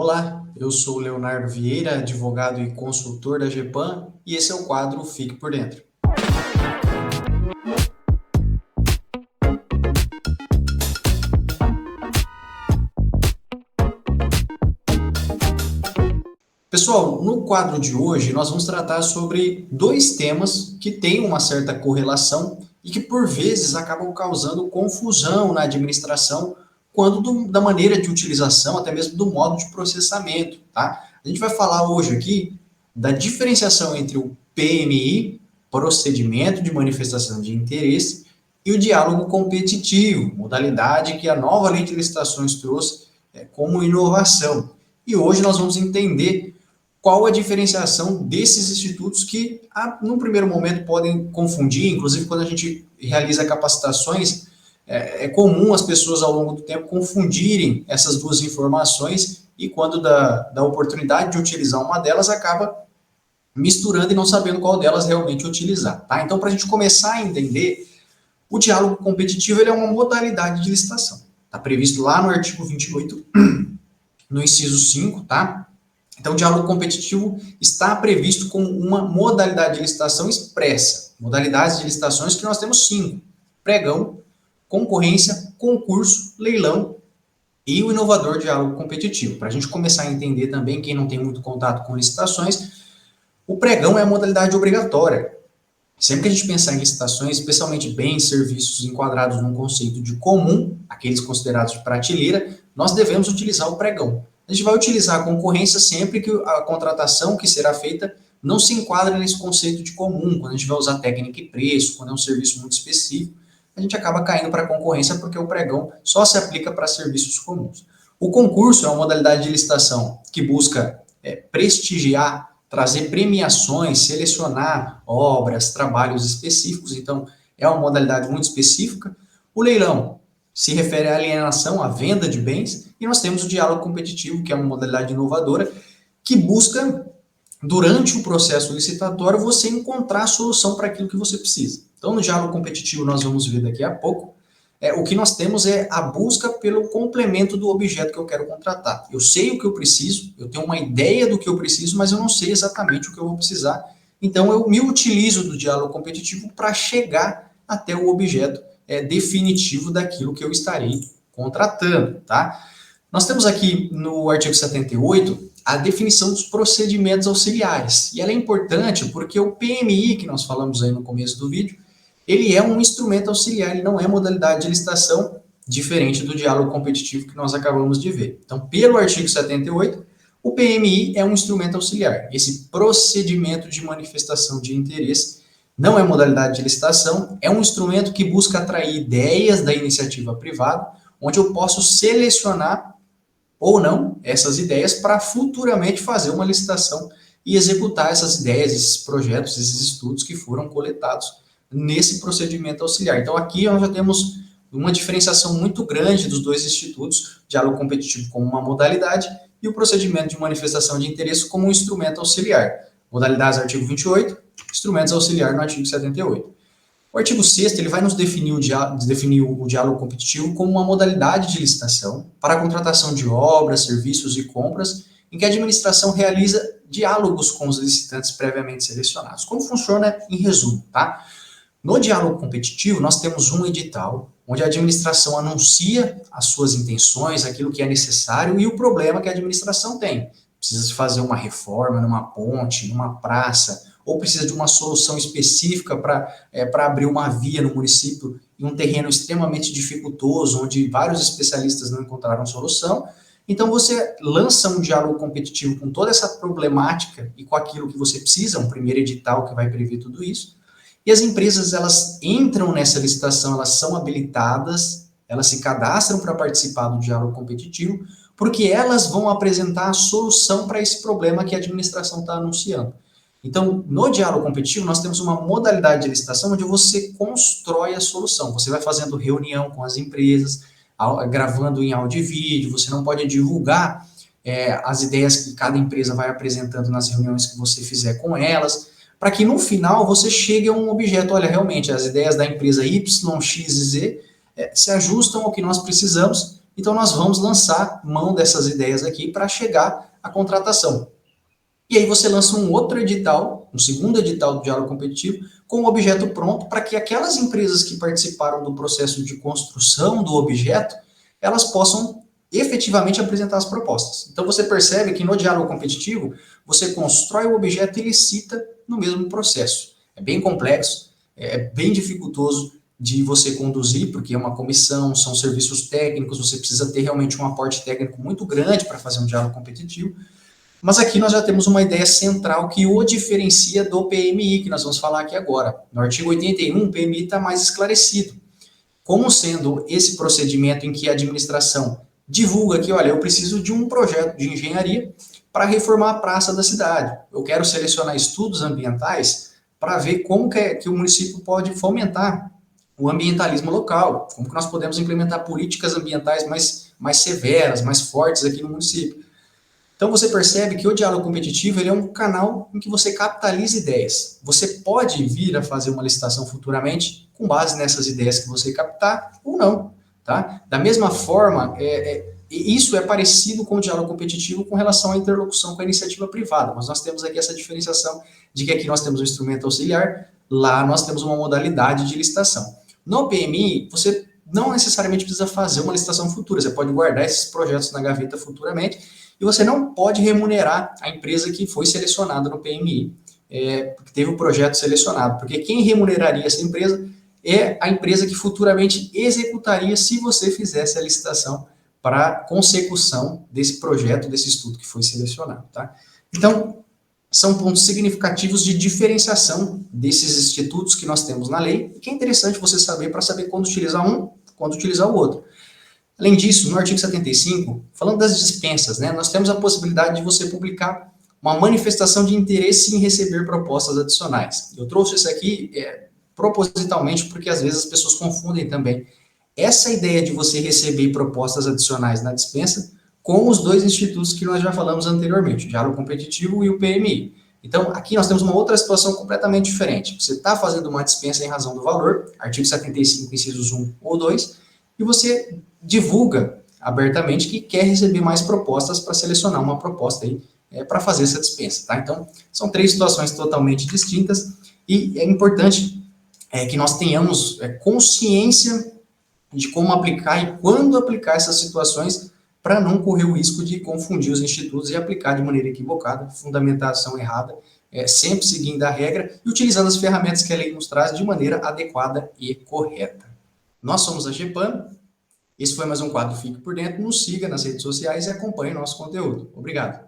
Olá, eu sou o Leonardo Vieira, advogado e consultor da GEPAM, e esse é o quadro Fique por Dentro. Pessoal, no quadro de hoje nós vamos tratar sobre dois temas que têm uma certa correlação e que por vezes acabam causando confusão na administração da maneira de utilização, até mesmo do modo de processamento, tá? A gente vai falar hoje aqui da diferenciação entre o PMI, procedimento de manifestação de interesse, e o diálogo competitivo, modalidade que a nova lei de licitações trouxe como inovação. E hoje nós vamos entender qual a diferenciação desses institutos que, num primeiro momento, podem confundir. Inclusive, quando a gente realiza capacitações, é comum as pessoas, ao longo do tempo, confundirem essas duas informações e, quando da oportunidade de utilizar uma delas, acaba misturando e não sabendo qual delas realmente utilizar. Tá? Então, para a gente começar a entender, o diálogo competitivo ele é uma modalidade de licitação. Está previsto lá no artigo 28, no inciso 5, tá? Então, o diálogo competitivo está previsto como uma modalidade de licitação expressa. Modalidades de licitações que nós temos 5: pregão, concorrência, concurso, leilão e o inovador diálogo competitivo. Para a gente começar a entender também, quem não tem muito contato com licitações, o pregão é a modalidade obrigatória. Sempre que a gente pensar em licitações, especialmente bens e serviços enquadrados num conceito de comum, aqueles considerados de prateleira, nós devemos utilizar o pregão. A gente vai utilizar a concorrência sempre que a contratação que será feita não se enquadra nesse conceito de comum. Quando a gente vai usar técnica e preço, quando é um serviço muito específico, a gente acaba caindo para a concorrência porque o pregão só se aplica para serviços comuns. O concurso é uma modalidade de licitação que busca prestigiar, trazer premiações, selecionar obras, trabalhos específicos, então é uma modalidade muito específica. O leilão se refere à alienação, à venda de bens, e nós temos o diálogo competitivo, que é uma modalidade inovadora, que busca, durante o processo licitatório, você encontrar a solução para aquilo que você precisa. Então, no diálogo competitivo, nós vamos ver daqui a pouco, o que nós temos é a busca pelo complemento do objeto que eu quero contratar. Eu sei o que eu preciso, eu tenho uma ideia do que eu preciso, mas eu não sei exatamente o que eu vou precisar. Então, eu me utilizo do diálogo competitivo para chegar até o objeto definitivo daquilo que eu estarei contratando, tá? Nós temos aqui no artigo 78 a definição dos procedimentos auxiliares. E ela é importante porque o PMI, que nós falamos aí no começo do vídeo, ele é um instrumento auxiliar, ele não é modalidade de licitação, diferente do diálogo competitivo que nós acabamos de ver. Então, pelo artigo 78, o PMI é um instrumento auxiliar. Esse procedimento de manifestação de interesse não é modalidade de licitação, é um instrumento que busca atrair ideias da iniciativa privada, onde eu posso selecionar ou não essas ideias para futuramente fazer uma licitação e executar essas ideias, esses projetos, esses estudos que foram coletados nesse procedimento auxiliar. Então, aqui nós já temos uma diferenciação muito grande dos dois institutos, diálogo competitivo como uma modalidade e o procedimento de manifestação de interesse como um instrumento auxiliar. Modalidades, artigo 28, instrumentos auxiliares no artigo 78. O artigo 6º, ele vai nos definir o diálogo competitivo como uma modalidade de licitação para a contratação de obras, serviços e compras, em que a administração realiza diálogos com os licitantes previamente selecionados. Como funciona em resumo, tá? No diálogo competitivo, nós temos um edital, onde a administração anuncia as suas intenções, aquilo que é necessário e o problema que a administração tem. Precisa se fazer uma reforma numa ponte, numa praça, ou precisa de uma solução específica para abrir uma via no município em um terreno extremamente dificultoso, onde vários especialistas não encontraram solução. Então, você lança um diálogo competitivo com toda essa problemática e com aquilo que você precisa, um primeiro edital que vai prever tudo isso. E as empresas, elas entram nessa licitação, elas são habilitadas, elas se cadastram para participar do diálogo competitivo, porque elas vão apresentar a solução para esse problema que a administração está anunciando. Então, no diálogo competitivo, nós temos uma modalidade de licitação onde você constrói a solução. Você vai fazendo reunião com as empresas, gravando em áudio e vídeo, você não pode divulgar as ideias que cada empresa vai apresentando nas reuniões que você fizer com elas, para que no final você chegue a um objeto. Olha, realmente, as ideias da empresa Y, X e Z se ajustam ao que nós precisamos Então, nós vamos lançar mão dessas ideias aqui para chegar à contratação. E aí você lança um outro edital, um segundo edital do diálogo competitivo, com o objeto pronto para que aquelas empresas que participaram do processo de construção do objeto, elas possam efetivamente apresentar as propostas. Então você percebe que no diálogo competitivo, você constrói o objeto e licita no mesmo processo. É bem complexo, é bem dificultoso de você conduzir, porque é uma comissão, são serviços técnicos, você precisa ter realmente um aporte técnico muito grande para fazer um diálogo competitivo. Mas aqui nós já temos uma ideia central que o diferencia do PMI, que nós vamos falar aqui agora. No artigo 81, o PMI está mais esclarecido, como sendo esse procedimento em que a administração divulga que, olha, eu preciso de um projeto de engenharia para reformar a praça da cidade. Eu quero selecionar estudos ambientais para ver como que o município pode fomentar o ambientalismo local, como que nós podemos implementar políticas ambientais mais severas, mais fortes aqui no município. Então você percebe que o diálogo competitivo ele é um canal em que você capitaliza ideias. Você pode vir a fazer uma licitação futuramente com base nessas ideias que você captar ou não. Tá? Da mesma forma, isso é parecido com o diálogo competitivo com relação à interlocução com a iniciativa privada, mas nós temos aqui essa diferenciação de que aqui nós temos um instrumento auxiliar, lá nós temos uma modalidade de licitação. No PMI, você não necessariamente precisa fazer uma licitação futura, você pode guardar esses projetos na gaveta futuramente, e você não pode remunerar a empresa que foi selecionada no PMI, que teve o projeto selecionado, porque quem remuneraria essa empresa é a empresa que futuramente executaria se você fizesse a licitação para consecução desse projeto, desse estudo que foi selecionado. Tá? Então, são pontos significativos de diferenciação desses institutos que nós temos na lei, que é interessante você saber para saber quando utilizar um, quando utilizar o outro. Além disso, no artigo 75, falando das dispensas, né, nós temos a possibilidade de você publicar uma manifestação de interesse em receber propostas adicionais. Eu trouxe isso aqui propositalmente porque às vezes as pessoas confundem também essa ideia de você receber propostas adicionais na dispensa com os dois institutos que nós já falamos anteriormente, o diálogo competitivo e o PMI. Então, aqui nós temos uma outra situação completamente diferente. Você está fazendo uma dispensa em razão do valor, artigo 75, incisos 1 ou 2, e você divulga abertamente que quer receber mais propostas para selecionar uma proposta aí para fazer essa dispensa, tá? Então, são três situações totalmente distintas e é importante que nós tenhamos consciência de como aplicar e quando aplicar essas situações para não correr o risco de confundir os institutos e aplicar de maneira equivocada, fundamentação errada, sempre seguindo a regra e utilizando as ferramentas que a lei nos traz de maneira adequada e correta. Nós somos a GEPAM, esse foi mais um quadro Fique por Dentro, nos siga nas redes sociais e acompanhe o nosso conteúdo. Obrigado.